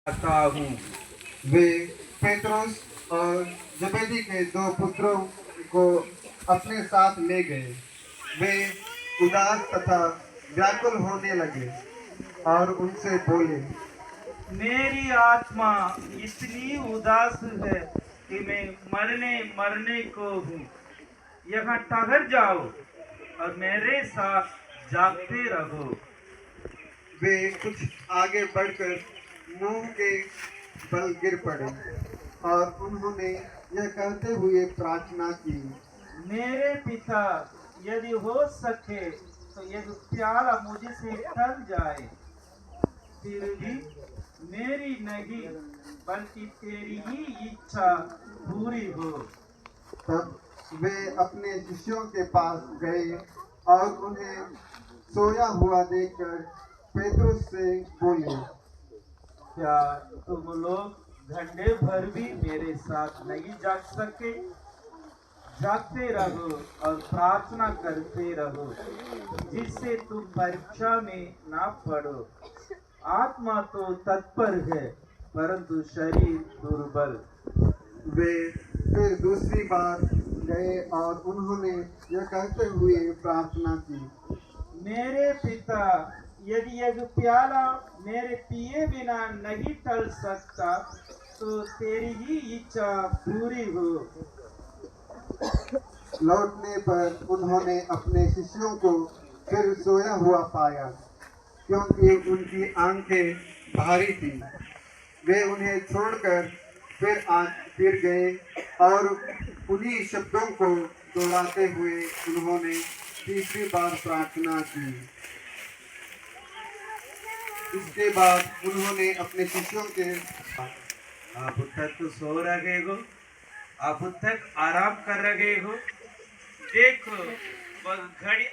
आता हूँ। वे पेत्रोस और जबेदी के दो पुत्रों को अपने साथ ले गए। वे उदास तथा व्याकुल होने लगे और उनसे बोले, मेरी आत्मा इतनी उदास है कि मैं मरने मरने को हूँ। यहाँ ठहर जाओ और मेरे साथ जागते रहो। वे कुछ आगे बढ़कर मुंह के बल गिर पड़े और उन्होंने यह कहते हुए प्रार्थना की, मेरे पिता, यदि हो सके तो यह प्याला मुझसे टल जाए, फिर भी मेरी नहीं बल्कि तेरी ही इच्छा पूरी हो। तब वे अपने शिष्यों के पास गए और उन्हें सोया हुआ देखकर पेतरुस से बोले, क्या तुम लोग घंटे भर भी मेरे साथ नहीं जाग सके? जागते रहो और प्रार्थना करते रहो, जिससे तुम परीक्षा में ना पड़ो। आत्मा तो तत्पर है, परंतु शरीर दुर्बल। वे फिर दूसरी बार गए और उन्होंने यह कहते हुए प्रार्थना की, मेरे पिता, यदि यह प्याला मेरे पिए बिना नहीं टल सकता, तो तेरी ही इच्छा पूरी हो। लौटने पर उन्होंने अपने शिष्यों को फिर सोया हुआ पाया, क्योंकि उनकी आंखें भारी थी। वे उन्हें छोड़कर फिर गए और उन्हीं शब्दों को दोहराते हुए उन्होंने तीसरी बार प्रार्थना की। इसके बाद उन्होंने अपने शिष्यों के, आप तक तो सो रहे हो, आप तक आराम कर रहे हो। देखो, बस घड़ी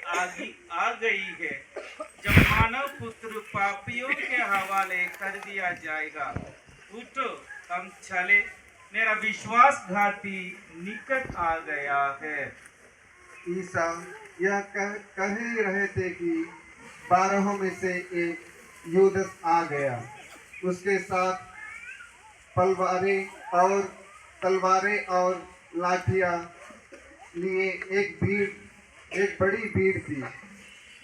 आ गई है जब मानव पुत्र पापियों के हवाले कर दिया जाएगा। उठो, हम चले, मेरा विश्वासघाती निकट आ गया है। ईसा यह कह ही रहे थे कि 12 में से एक यूदस आ गया। उसके साथ तलवारें और लाठियां लिए एक बड़ी भीड़ थी,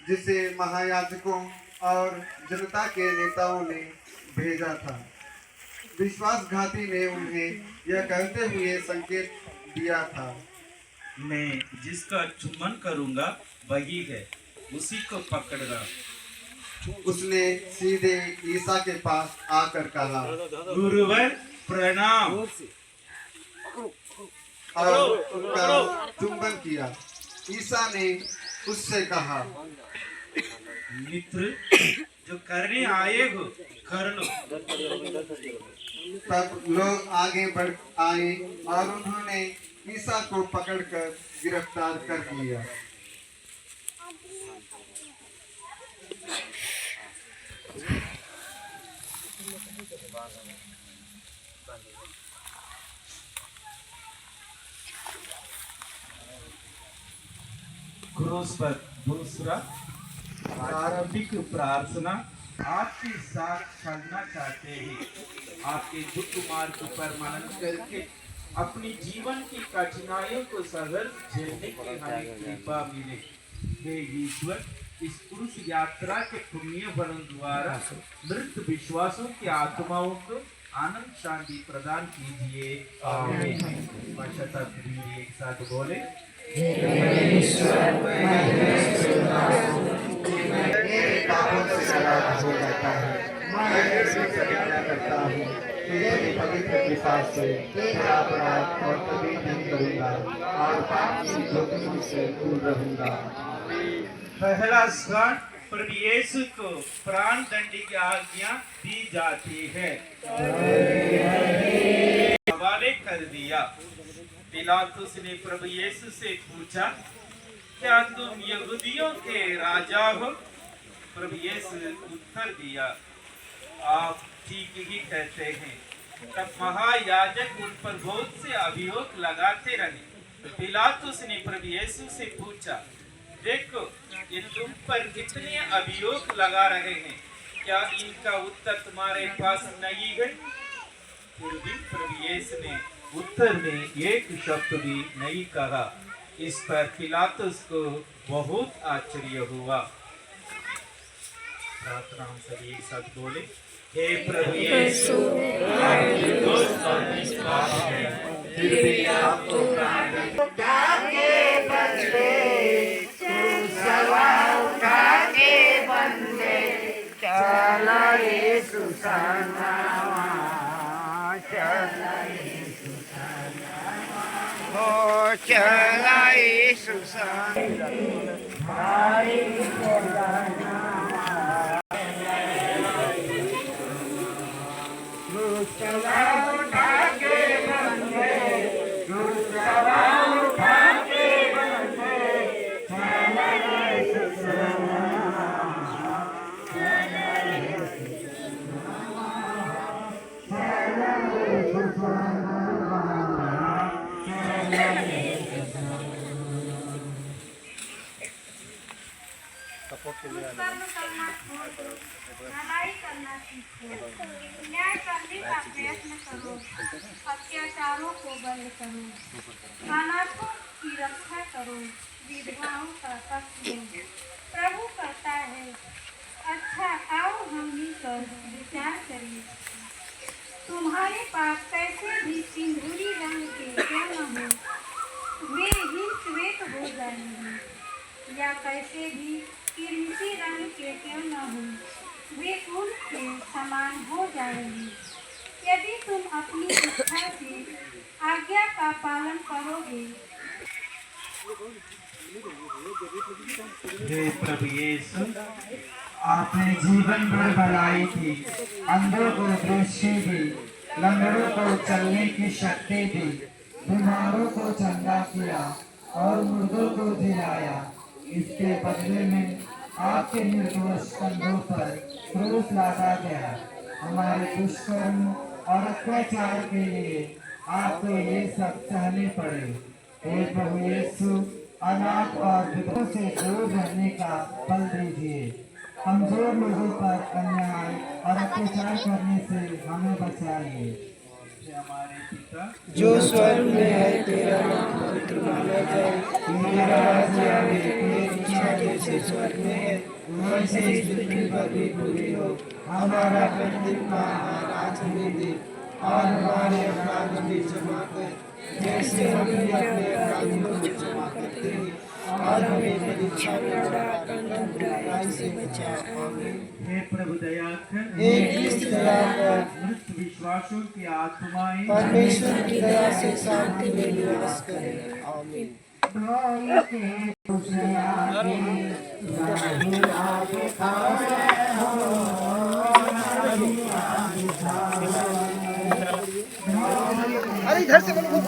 जिसे महायाजकों और जनता के नेताओं ने भेजा था। विश्वासघाती ने उन्हें यह कहते हुए संकेत दिया था, मैं जिसका चुम्बन करूंगा वही है, उसी को पकड़ना। उसने सीधे ईसा के पास आकर कहा, गुरुवर प्रणाम। और उनका चुंबन किया। ईसा ने उससे कहा, मित्र, जो करने आए हो कर लो। तब लोग आगे बढ़ आए और उन्होंने ईसा को पकड़कर गिरफ्तार कर लिया। क्रूस पर दूसरा प्रारंभिक प्रार्थना। आपके साथ चलना चाहते हैं, आपके दुख मार्ग पर मनन करके अपनी जीवन की कठिनाइयों को सहज झेलने की हमें कृपा मिले। हे ईश्वर, इस क्रूस यात्रा के पुण्य बलों द्वारा मृत विश्वासों की आत्माओं को आनंद शांति प्रदान कीजिए। आमीन। एक साथ बोले, पापों से सलाह हो जाता है। मैं प्रतिज्ञा करता हूँ कि तेरी पवित्र कृपा से तेरा अपराध और कभी नहीं करूँगा और पाप की जोखिमों से दूर रहूँगा। पहला स्नान प्रभु यीशु को प्राण दंड की आज्ञा दी जाती है। हवाले कर दिया। पिलातुस ने प्रभु यीशु से पूछा, क्या तुम यहूदियों के राजा हो? प्रभु यीशु उत्तर दिया, आप ठीक ही कहते हैं। तब महायाजक उन पर बहुत से अभियोग लगाते रहे। पिलातुस ने प्रभु यीशु से पूछा, देखो, ये तुम पर कितने अभियोग लगा रहे हैं। क्या इनका उत्तर तुम्हारे पास नहीं है? फिर भी प्रभु यीशु ने उत्तर में एक शब्द भी नहीं कहा। इस पर पिलातुस को बहुत आश्चर्य हुआ। प्रार्थना हम सभी एक साथ बोले। हे प्रभु यीशु, आप निर्दोष और निष्पाप हैं, फिर भी आपको प्राण कर्म करना छोड़ दो, भलाई करना सीखो, न्याय करने का प्रयत्न करो, अत्याचारों को बंद करो, अनाथों की रक्षा करो, विधवाओं का कष्ट दो। प्रभु कहता है, अच्छा आओ हम मिलकर विचार करें। तुम्हारे पास कैसे भी सिंदूरी रंग के क्यों न हो, वे ही श्वेत हो जाएंगे, या कैसे भी किरमिसी रंग के क्यों न हो, वे ऊन के समान हो जाएंगे। यदि तुम अपनी इच्छा से आज्ञा का पालन करोगे। हे प्रभु यीशु, आपने जीवन भर भलाई की, अंधों को दृष्टि दी, लंगड़ों को चलने की शक्ति दी, बीमारों को चंगा किया और मुर्दों को जिलाया। इसके बदले में आपके निर्दोष कंधों पर क्रूस लादा गया। हमारे दुष्कर्म और अत्याचार के लिए आपको ये सब सहने पड़े। हे प्रभु यीशु, अनाथ और विधवों से दूर रहने का बल दीजिए। कमजोर लोगों पर अन्याय और अत्याचार करने से हमें बचाइए। हमारे पिता जो स्वर्ग में है, तेरा नाम पवित्र माना जाए, तेरा राज्य आए, तेरी इच्छा जैसे स्वर्ग में है वैसे इस पृथ्वी पर भी पूरी हो। हमारा प्रतिदिन का आहार आज हमें दे, और हमारे अपराध भी क्षमा कर, जैसे हम भी अपने अपराधियों को क्षमा करते हैं, और हमें परीक्षा में न डालकर बुराई से बचा। आमीन। हे प्रभु दया कर, हे कृष्ण दया कर, मृत विश्वासों की आत्माएं परमेश्वर की दया से शांति में निवास करें। आमीन। अरे इधर से बोलो।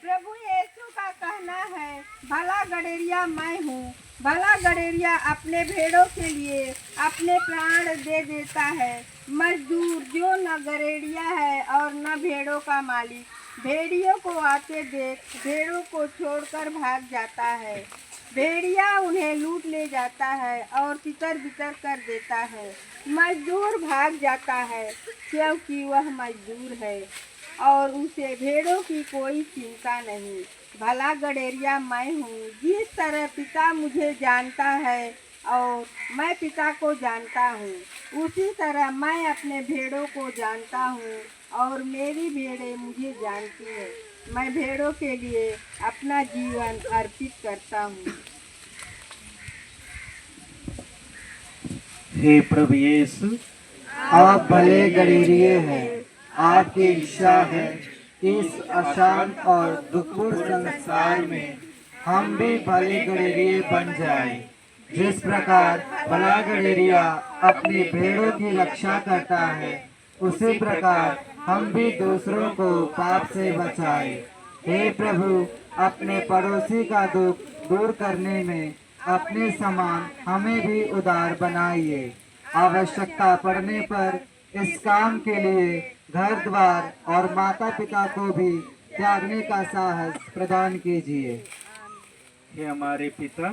प्रभु यीशु का कहना है, भला गडेरिया मैं हूँ। भला गडेरिया अपने भेड़ों के लिए अपने प्राण दे देता है। मजदूर जो न गडेरिया है और न भेड़ों का मालिक, भेड़ियों को आते देख भेड़ों को छोड़कर भाग जाता है। भेड़िया उन्हें लूट ले जाता है और तितर बितर कर देता है। मजदूर भाग जाता है क्योंकि वह मजदूर है और उसे भेड़ों की कोई चिंता नहीं। भला गडेरिया मैं हूँ। जिस तरह पिता मुझे जानता है और मैं पिता को जानता हूँ, उसी तरह मैं अपने भेड़ों को जानता हूँ और मेरी भेड़ें मुझे जानती हैं। मैं भेड़ों के लिए अपना जीवन अर्पित करता हूँ। हे प्रभु यीशु, आप भले गरीरिये हैं। आपकी इच्छा है इस अशांत और दुखपूर्ण संसार में हम भी भले गरीरिये बन जाएं। जिस प्रकार भला गडेरिया अपनी भेड़ों की रक्षा करता है, उसी प्रकार हम भी दूसरों को पाप से बचाएं। हे प्रभु, अपने पड़ोसी का दुख दूर करने में अपने समान हमें भी उदार बनाइए। आवश्यकता पड़ने पर इस काम के लिए घर द्वार और माता पिता को भी त्यागने का साहस प्रदान कीजिए। हे हमारे पिता,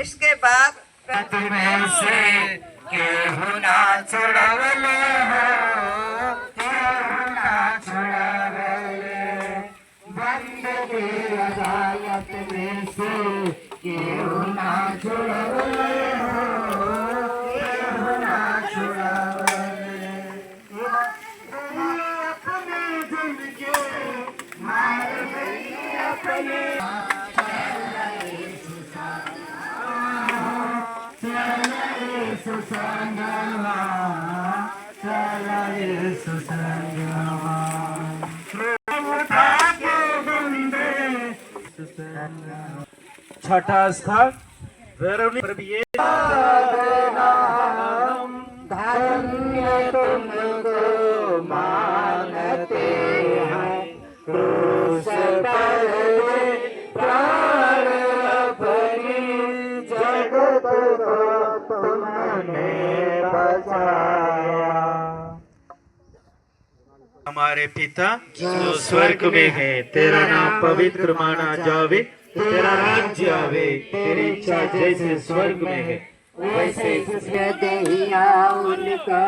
इसके बाद तुम्हें से केहू ना छोड़वले हो, केहू ना छोड़वले। बंद की अदालत में से केहू ना छोड़वले हो, केहू ना छोड़वले। अपने जिंदगी मार गई अपने छठा स्थान धन्य तुमको मानते हैं, क्रूस पर प्राण अपनी जगत को तुमने बचाया। हमारे पिता जो स्वर्ग में है, तेरा नाम पवित्र माना जावे, तेरा राज्य आवे, तेरी इच्छा जैसे स्वर्ग में है वैसे दहिया उनका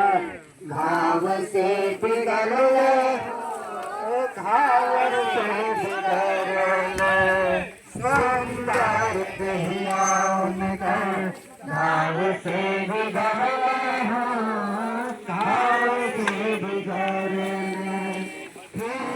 घाव से बिगड़ ले, घाव से बिगड़ ले। सुंदर दहिया उनका घाव से बिगड़ ले, घाव से बिगड़ ले। फिर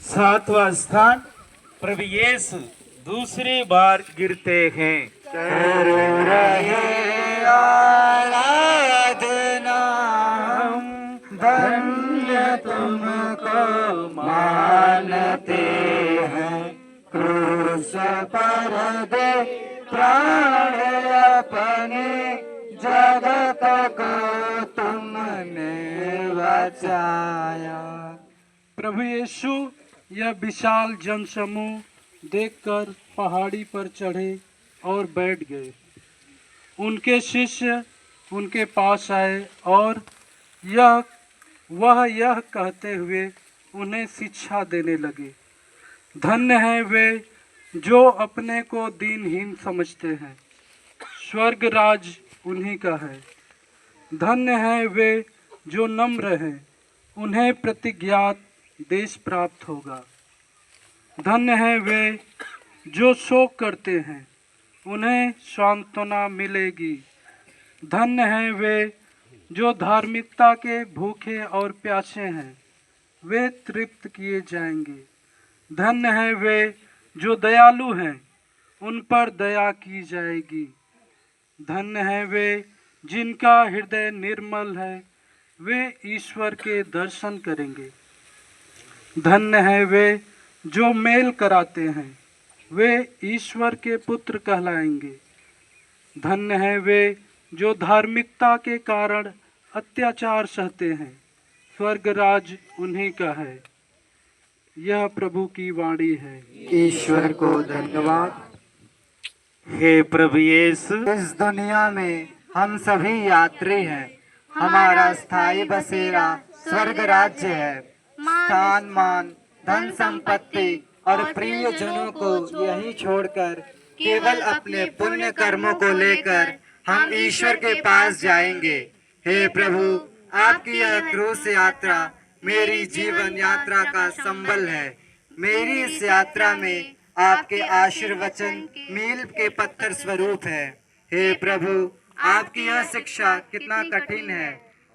सातवां स्थान प्रभु यीशु दूसरी बार गिरते हैं। आराधना हम धन्य तुमको मानते हैं, क्रूस पर दे प्राण अपने, जगत को तुमने बचाया। प्रभु यीशु यह विशाल जनसमूह देखकर पहाड़ी पर चढ़े और बैठ गए। उनके शिष्य उनके पास आए और वह यह कहते हुए उन्हें शिक्षा देने लगे, धन्य हैं वे जो अपने को दीनहीन समझते हैं, स्वर्ग राज उन्हीं का है। धन्य हैं वे जो नम्र हैं, उन्हें प्रतिज्ञात देश प्राप्त होगा। धन्य हैं वे जो शोक करते हैं, उन्हें सांत्वना मिलेगी। धन्य हैं वे जो धार्मिकता के भूखे और प्यासे हैं, वे तृप्त किए जाएंगे। धन्य हैं वे जो दयालु हैं, उन पर दया की जाएगी। धन्य हैं वे जिनका हृदय निर्मल है, वे ईश्वर के दर्शन करेंगे। धन्य हैं वे जो मेल कराते हैं, वे ईश्वर के पुत्र कहलाएंगे। धन्य हैं वे जो धार्मिकता के कारण अत्याचार सहते हैं, स्वर्ग राज उन्हीं का है। यह प्रभु की वाणी है। ईश्वर को धन्यवाद। हे प्रभु यीशु, इस दुनिया में हम सभी यात्री हैं, हमारा स्थायी बसेरा स्वर्ग राज्य है। स्थान, मान, धन संपत्ति और प्रियजनों को यहीं छोड़कर केवल अपने पुण्य कर्मों को लेकर हम ईश्वर के पास जाएंगे। हे प्रभु, आपकी यह क्रूस यात्रा मेरी जीवन यात्रा का संबल है। मेरी इस यात्रा में आपके आशीर्वचन मील के पत्थर स्वरूप है। हे प्रभु, आपकी यह शिक्षा कितना कठिन है।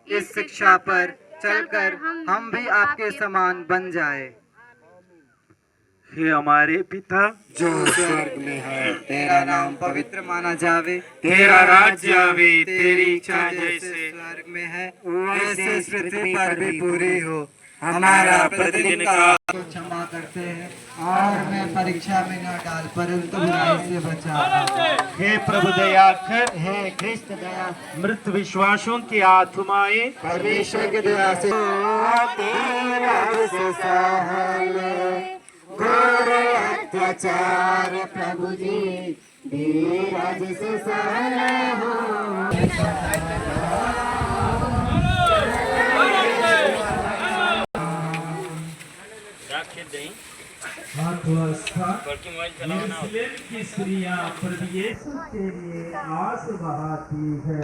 इस शिक्षा पर चलकर हम भी आपके समान बन जाए। हे हमारे पिता जो स्वर्ग में है, तेरा नाम पवित्र माना जावे। तेरा राज्य आवे, तेरी इच्छा जैसे स्वर्ग में है वैसे इस पृथ्वी पर भी पूरी हो। हमारा प्रतिदिन का को क्षमा करते हैं और हमें परीक्षा में न डाल, परंतु बुराई से बचा। हे प्रभु दया कर, हे कृष्ण दया, मृत विश्वासों की आत्माएं परमेश्वर की दया से घोर अत्याचार प्रभु जी धीरज से सहन हो। यरूशलेम की स्त्रियां प्रभु यीशु के लिए आस बहाती है।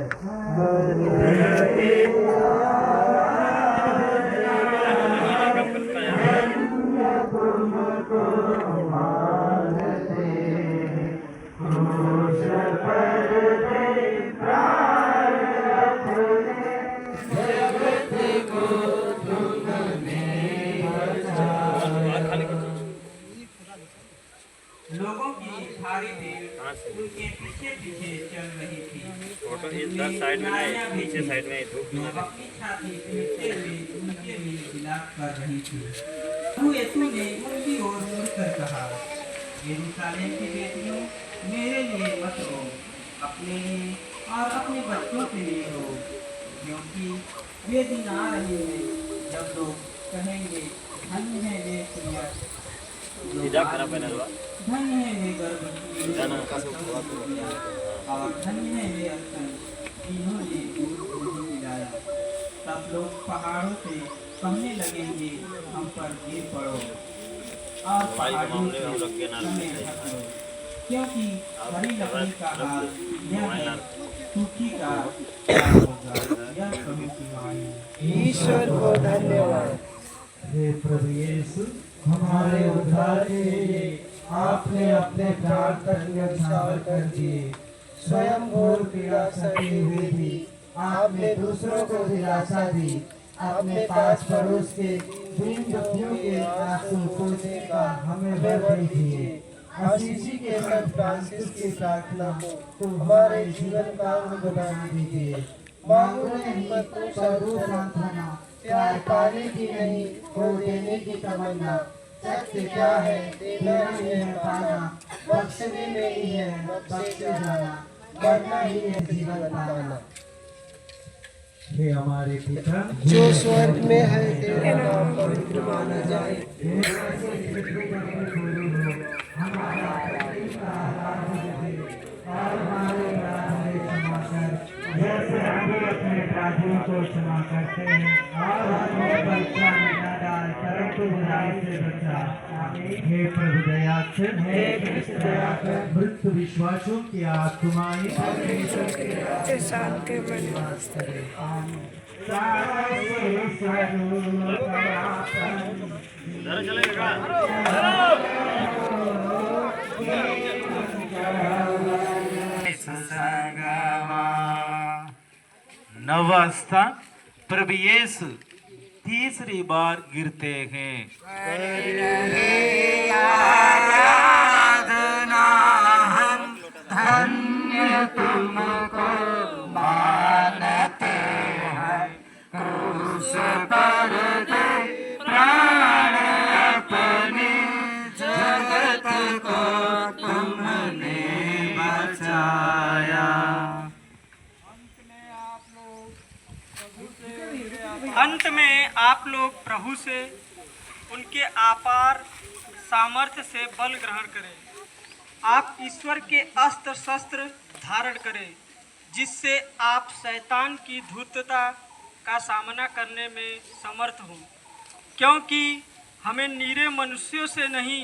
लोगों की भारी भीड़ उनके पीछे पीछे चल रही थी। फोटो इधर साइड में नहीं, नीचे साइड में धूप में अपनी छाती पीछे हुए उनके लिए विलाप कर रही थी। प्रभु यीशु ने उनकी ओर मुड़कर कहा, यरूशलेम की बेटियों, मेरे लिए मत रो, अपने लिए और अपने बच्चों के लिए रो, क्योंकि वे दिन आ रहे हैं जब लोग कहेंगे, धन्य है वे स्त्रियां सीधा खरा पहना हुआ, धन्य है वे गर्भवती और धन्य है वे स्तन जिन्होंने दूध नहीं पिलाया। तब लोग पहाड़ों से कहने लगेंगे, हम पर गिर पड़ो और पहाड़ों से हमें ढक लो, क्योंकि हरी लकड़ी का हाल यह है, सूखी का क्या होगा। यह प्रभु की वाणी है। ईश्वर को धन्यवाद। हे प्रभु यीशु, हमारे उद्धार के लिए आपने अपने प्राण तक न्यौछावर कर दिए। स्वयं घोर पीड़ा सहते हुए भी आपने दूसरों को दिलासा दी। अपने पास पड़ोस के दीन दुखियों के आंसू पोंछने का हमें बल दीजिए। असीसी के संत फ्रांसिस की प्रार्थना को हमारे जीवन का अंग बना दीजिए। मांगो हिम्मत करो सांत्वना, प्यार पाने की नहीं को देने की तमन्ना। सत्य क्या है देना ही है पाना, बख्शने में ही है बख्शे जाना, मरना ही है जीवन पाना। हे हमारे पिता जो स्वर्ग में है, तेरा नाम पवित्र माना जाए। जैसे हम भी अपने अपराधियों को क्षमा करते हैं, और हमें परीक्षा में न डाल परंतु बुराई से बचा। हे प्रभु दया कर, हे कृष्ण दया कर, मृत्यु विश्वासों की आत्माएं शांति में निवास करे। उधर चलेगा नवस्था प्रभु यीशु तीसरी बार गिरते हैं। आराधना हम धन्य तुमको मानते हैं, क्रूस पर दे प्राण अपने, जगत को तुमने बचाया। अंत में आप लोग प्रभु से उनके अपार सामर्थ्य से बल ग्रहण करें। आप ईश्वर के अस्त्र शस्त्र धारण करें, जिससे आप शैतान की धूर्तता का सामना करने में समर्थ हों, क्योंकि हमें नीरे मनुष्यों से नहीं